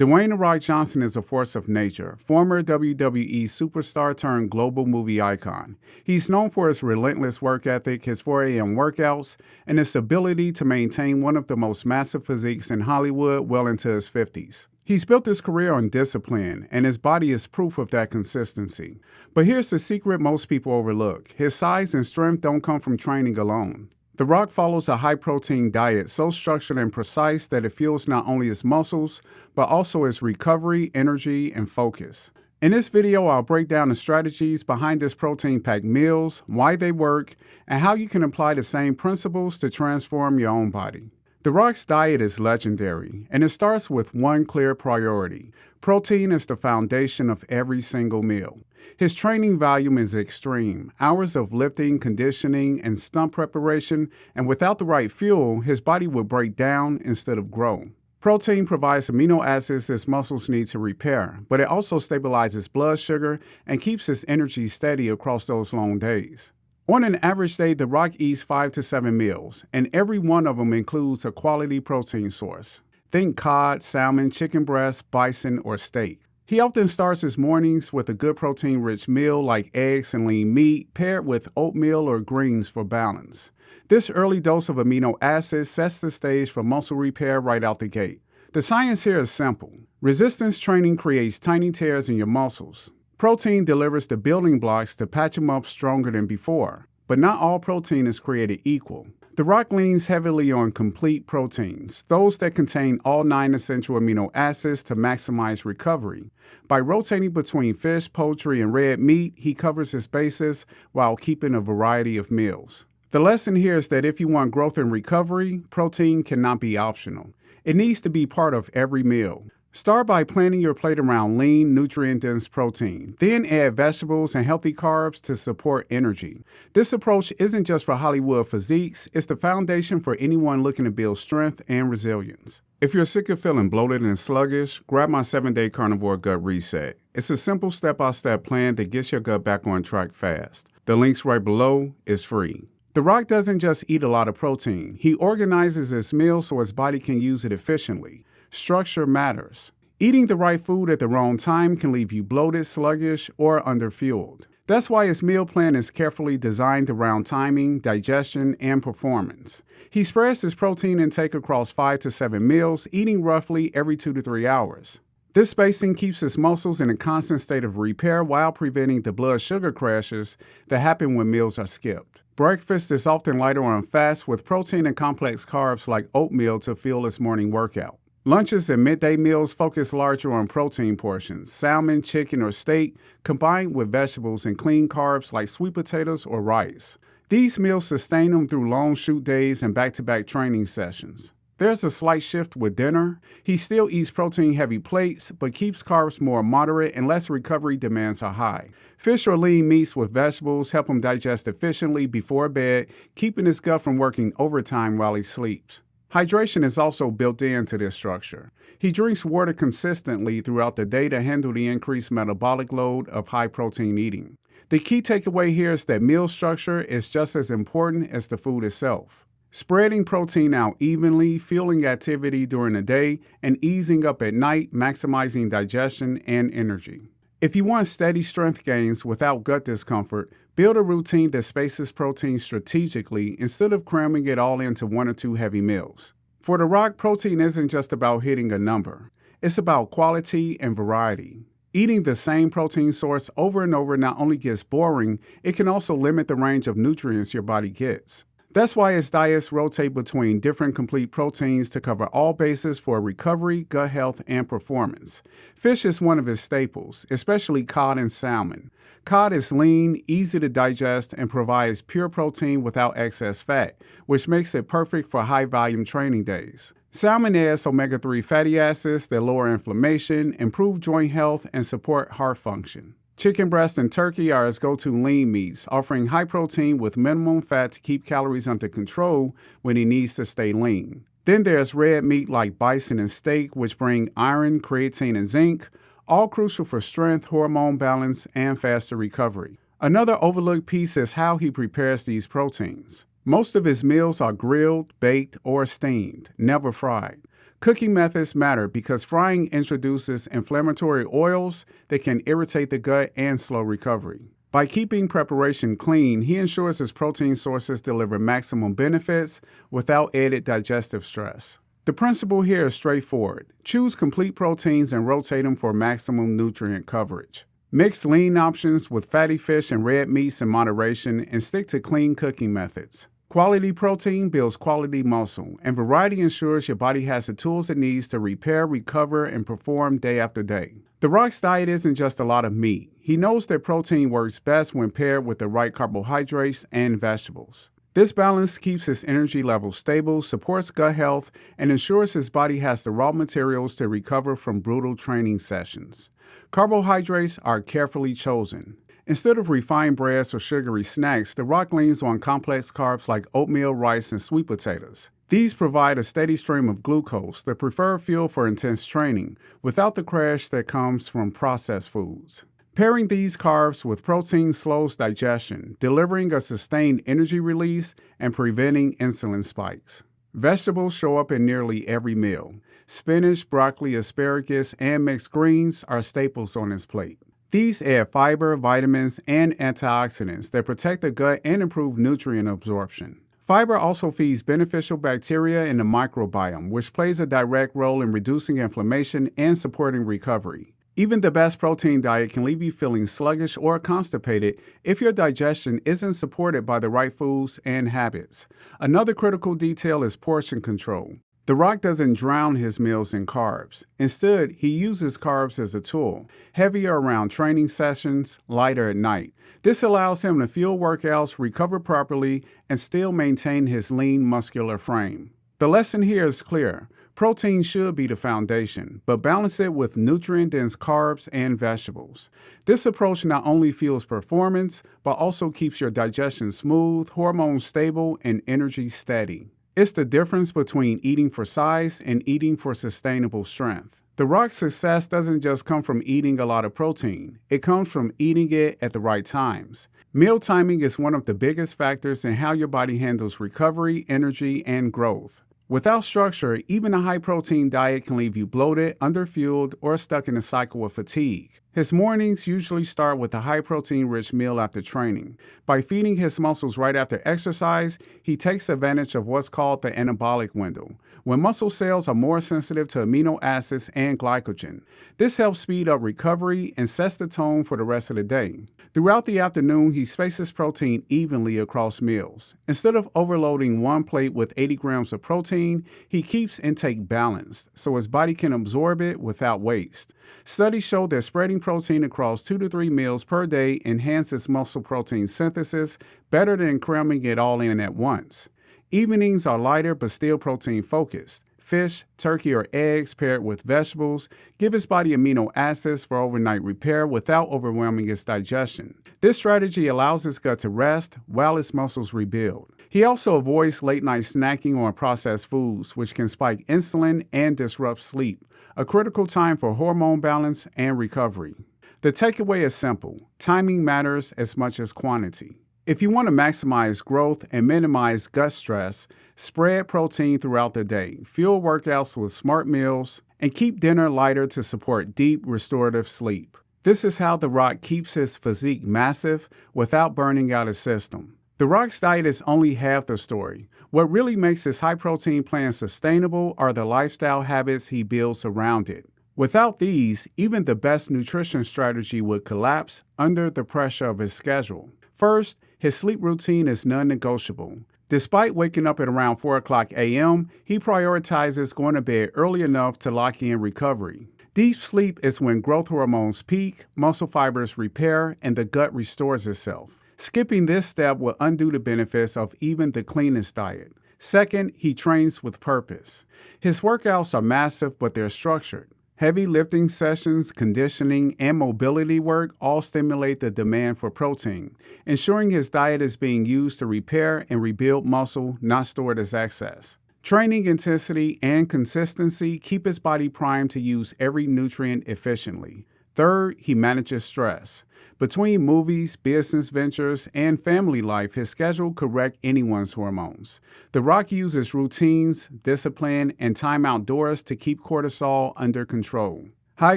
Dwayne "The Rock" Johnson is a force of nature, former WWE superstar turned global movie icon. He's known for his relentless work ethic, his 4 a.m. workouts, and his ability to maintain one of the most massive physiques in Hollywood well into his 50s. He's built his career on discipline, and his body is proof of that consistency. But here's the secret most people overlook. His size and strength don't come from training alone. The Rock follows a high-protein diet so structured and precise that it fuels not only his muscles, but also his recovery, energy, and focus. In this video, I'll break down the strategies behind this protein-packed meals, why they work, and how you can apply the same principles to transform your own body. The Rock's diet is legendary, and it starts with one clear priority. Protein is the foundation of every single meal. His training volume is extreme, hours of lifting, conditioning, and stunt preparation, and without the right fuel, his body will break down instead of grow. Protein provides amino acids his muscles need to repair, but it also stabilizes blood sugar and keeps his energy steady across those long days. On an average day, The Rock eats 5 to 7 meals, and every one of them includes a quality protein source. Think cod, salmon, chicken breast, bison, or steak. He often starts his mornings with a good protein-rich meal like eggs and lean meat, paired with oatmeal or greens for balance. This early dose of amino acids sets the stage for muscle repair right out the gate. The science here is simple. Resistance training creates tiny tears in your muscles. Protein delivers the building blocks to patch them up stronger than before. But not all protein is created equal. The Rock leans heavily on complete proteins, those that contain all 9 essential amino acids to maximize recovery. By rotating between fish, poultry, and red meat, he covers his bases while keeping a variety of meals. The lesson here is that if you want growth and recovery, protein cannot be optional. It needs to be part of every meal. Start by planning your plate around lean, nutrient-dense protein. Then add vegetables and healthy carbs to support energy. This approach isn't just for Hollywood physiques, it's the foundation for anyone looking to build strength and resilience. If you're sick of feeling bloated and sluggish, grab my 7-day carnivore gut reset. It's a simple step-by-step plan that gets your gut back on track fast. The link's right below. It's free. The Rock doesn't just eat a lot of protein. He organizes his meals so his body can use it efficiently. Structure matters. Eating the right food at the wrong time can leave you bloated, sluggish, or underfueled. That's why his meal plan is carefully designed around timing, digestion, and performance. He spreads his protein intake across 5 to 7 meals, eating roughly every 2 to 3 hours. This spacing keeps his muscles in a constant state of repair while preventing the blood sugar crashes that happen when meals are skipped. Breakfast is often lighter on fats with protein and complex carbs like oatmeal to fuel his morning workout. Lunches and midday meals focus larger on protein portions, salmon, chicken, or steak, combined with vegetables and clean carbs like sweet potatoes or rice. These meals sustain him through long shoot days and back-to-back training sessions. There's a slight shift with dinner. He still eats protein-heavy plates, but keeps carbs more moderate unless recovery demands are high. Fish or lean meats with vegetables help him digest efficiently before bed, keeping his gut from working overtime while he sleeps. Hydration is also built into this structure. He drinks water consistently throughout the day to handle the increased metabolic load of high-protein eating. The key takeaway here is that meal structure is just as important as the food itself. Spreading protein out evenly, fueling activity during the day, and easing up at night, maximizing digestion and energy. If you want steady strength gains without gut discomfort, build a routine that spaces protein strategically instead of cramming it all into 1 or 2 heavy meals. For The Rock, protein isn't just about hitting a number. It's about quality and variety. Eating the same protein source over and over not only gets boring, it can also limit the range of nutrients your body gets. That's why his diets rotate between different complete proteins to cover all bases for recovery, gut health, and performance. Fish is one of his staples, especially cod and salmon. Cod is lean, easy to digest, and provides pure protein without excess fat, which makes it perfect for high-volume training days. Salmon adds omega-3 fatty acids that lower inflammation, improve joint health, and support heart function. Chicken breast and turkey are his go-to lean meats, offering high protein with minimum fat to keep calories under control when he needs to stay lean. Then there's red meat like bison and steak, which bring iron, creatine, and zinc, all crucial for strength, hormone balance, and faster recovery. Another overlooked piece is how he prepares these proteins. Most of his meals are grilled, baked, or steamed, never fried. Cooking methods matter because frying introduces inflammatory oils that can irritate the gut and slow recovery. By keeping preparation clean, he ensures his protein sources deliver maximum benefits without added digestive stress. The principle here is straightforward. Choose complete proteins and rotate them for maximum nutrient coverage. Mix lean options with fatty fish and red meats in moderation and stick to clean cooking methods. Quality protein builds quality muscle, and variety ensures your body has the tools it needs to repair, recover, and perform day after day. The Rock's diet isn't just a lot of meat. He knows that protein works best when paired with the right carbohydrates and vegetables. This balance keeps his energy levels stable, supports gut health, and ensures his body has the raw materials to recover from brutal training sessions. Carbohydrates are carefully chosen. Instead of refined breads or sugary snacks, The Rock leans on complex carbs like oatmeal, rice, and sweet potatoes. These provide a steady stream of glucose, the preferred fuel for intense training, without the crash that comes from processed foods. Pairing these carbs with protein slows digestion, delivering a sustained energy release and preventing insulin spikes. Vegetables show up in nearly every meal. Spinach, broccoli, asparagus, and mixed greens are staples on his plate. These add fiber, vitamins, and antioxidants that protect the gut and improve nutrient absorption. Fiber also feeds beneficial bacteria in the microbiome, which plays a direct role in reducing inflammation and supporting recovery. Even the best protein diet can leave you feeling sluggish or constipated if your digestion isn't supported by the right foods and habits. Another critical detail is portion control. The Rock doesn't drown his meals in carbs. Instead, he uses carbs as a tool, heavier around training sessions, lighter at night. This allows him to fuel workouts, recover properly, and still maintain his lean muscular frame. The lesson here is clear. Protein should be the foundation, but balance it with nutrient-dense carbs and vegetables. This approach not only fuels performance, but also keeps your digestion smooth, hormones stable, and energy steady. It's the difference between eating for size and eating for sustainable strength. The Rock's success doesn't just come from eating a lot of protein. It comes from eating it at the right times. Meal timing is one of the biggest factors in how your body handles recovery, energy, and growth. Without structure, even a high-protein diet can leave you bloated, underfueled, or stuck in a cycle of fatigue. His mornings usually start with a high-protein rich meal after training. By feeding his muscles right after exercise, he takes advantage of what's called the anabolic window, when muscle cells are more sensitive to amino acids and glycogen. This helps speed up recovery and sets the tone for the rest of the day. Throughout the afternoon, he spaces protein evenly across meals. Instead of overloading one plate with 80 grams of protein, he keeps intake balanced, so his body can absorb it without waste. Studies show that spreading protein across 2 to 3 meals per day enhances muscle protein synthesis better than cramming it all in at once. Evenings are lighter but still protein focused. Fish, turkey, or eggs paired with vegetables give his body amino acids for overnight repair without overwhelming its digestion. This strategy allows his gut to rest while its muscles rebuild. He also avoids late-night snacking on processed foods, which can spike insulin and disrupt sleep, a critical time for hormone balance and recovery. The takeaway is simple. Timing matters as much as quantity. If you want to maximize growth and minimize gut stress, spread protein throughout the day, fuel workouts with smart meals, and keep dinner lighter to support deep, restorative sleep. This is how The Rock keeps his physique massive without burning out his system. The Rock's diet is only half the story. What really makes his high-protein plan sustainable are the lifestyle habits he builds around it. Without these, even the best nutrition strategy would collapse under the pressure of his schedule. First, his sleep routine is non-negotiable. Despite waking up at around 4 o'clock a.m., he prioritizes going to bed early enough to lock in recovery. Deep sleep is when growth hormones peak, muscle fibers repair, and the gut restores itself. Skipping this step will undo the benefits of even the cleanest diet. Second, he trains with purpose. His workouts are massive, but they're structured. Heavy lifting sessions, conditioning, and mobility work all stimulate the demand for protein, ensuring his diet is being used to repair and rebuild muscle, not stored as excess. Training intensity and consistency keep his body primed to use every nutrient efficiently. Third, he manages stress. Between movies, business ventures, and family life, his schedule could wreck anyone's hormones. The Rock uses routines, discipline, and time outdoors to keep cortisol under control. High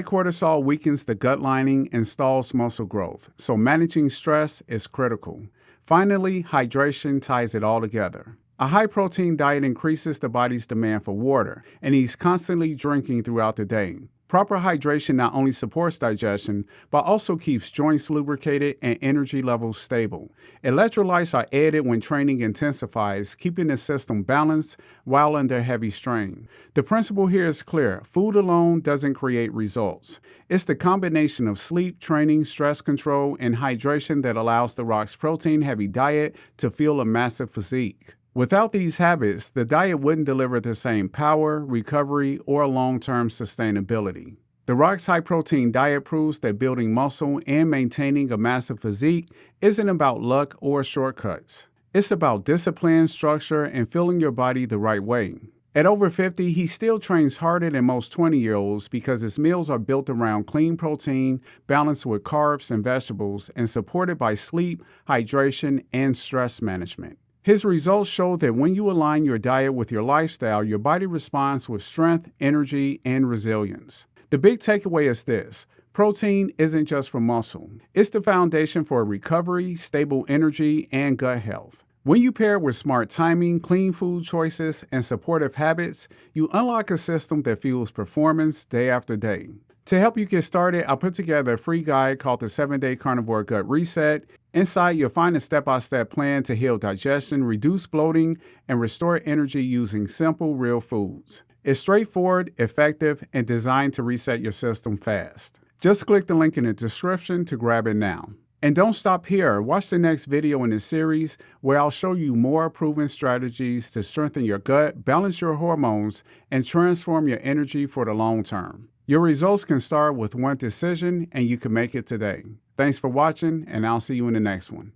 cortisol weakens the gut lining and stalls muscle growth, so managing stress is critical. Finally, hydration ties it all together. A high-protein diet increases the body's demand for water, and he's constantly drinking throughout the day. Proper hydration not only supports digestion, but also keeps joints lubricated and energy levels stable. Electrolytes are added when training intensifies, keeping the system balanced while under heavy strain. The principle here is clear. Food alone doesn't create results. It's the combination of sleep, training, stress control, and hydration that allows The Rock's protein-heavy diet to fuel a massive physique. Without these habits, the diet wouldn't deliver the same power, recovery, or long-term sustainability. The Rock's high-protein diet proves that building muscle and maintaining a massive physique isn't about luck or shortcuts. It's about discipline, structure, and fueling your body the right way. At over 50, he still trains harder than most 20-year-olds because his meals are built around clean protein, balanced with carbs and vegetables, and supported by sleep, hydration, and stress management. His results show that when you align your diet with your lifestyle, your body responds with strength, energy, and resilience. The big takeaway is this: protein isn't just for muscle. It's the foundation for recovery, stable energy, and gut health. When you pair it with smart timing, clean food choices, and supportive habits, you unlock a system that fuels performance day after day. To help you get started, I put together a free guide called the 7-Day Carnivore Gut Reset. Inside, you'll find a step-by-step plan to heal digestion, reduce bloating, and restore energy using simple, real foods. It's straightforward, effective, and designed to reset your system fast. Just click the link in the description to grab it now. And don't stop here. Watch the next video in this series where I'll show you more proven strategies to strengthen your gut, balance your hormones, and transform your energy for the long term. Your results can start with one decision, and you can make it today. Thanks for watching, and I'll see you in the next one.